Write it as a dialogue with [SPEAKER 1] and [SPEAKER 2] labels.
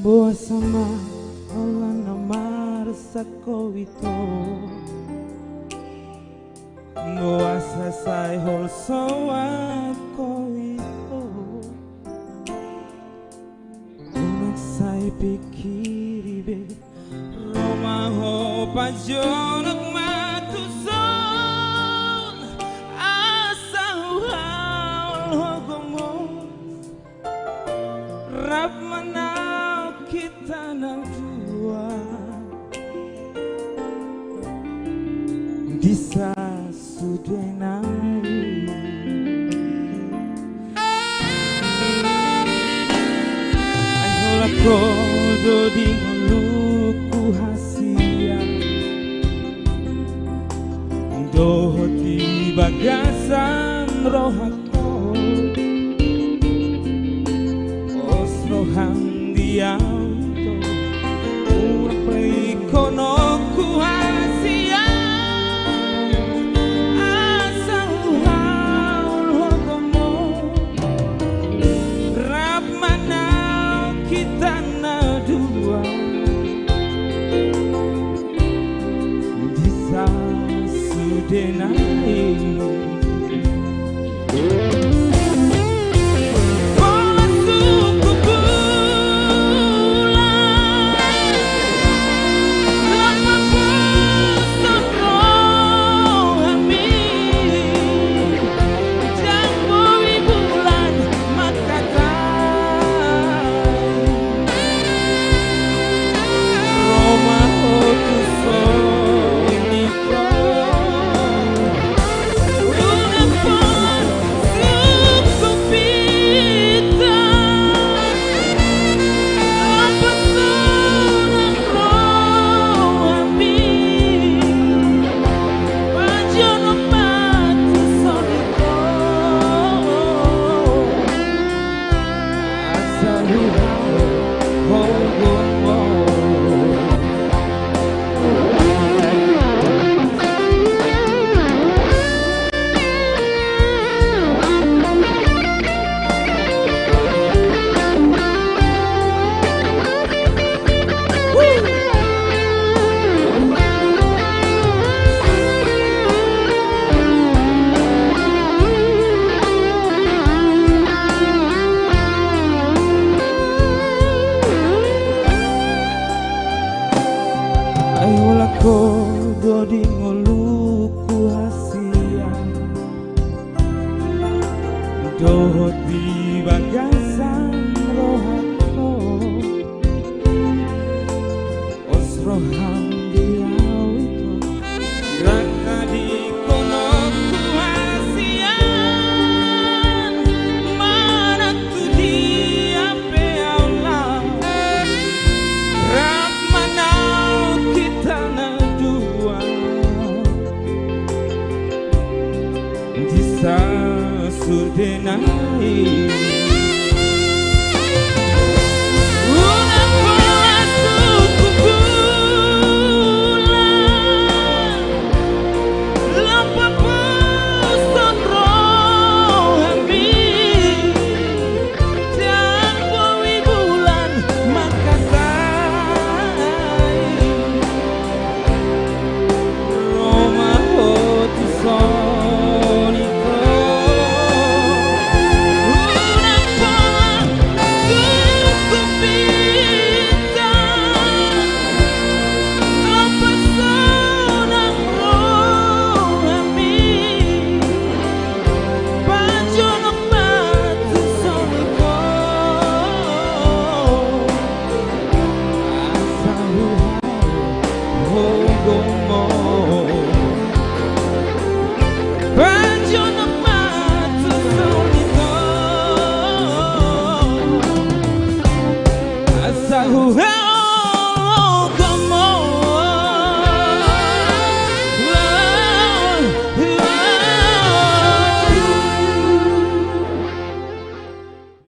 [SPEAKER 1] Boa sama Allah nama resako itu Boa selesai hol sawako itu Unak saya pikiri be Roma ho pajonak matuson Asal haul hogomo Rap mana kita dua bisa sudah nari Ayolah kodo di ngeluku hasia Doho di bagasan rohako Osrohang dia kodo di nguluku hasia Dohot di bagasan rohako Osroham diau itu Raka di konoku hasian Mana tu dia pe Allah Rak manau kita Disa sudenai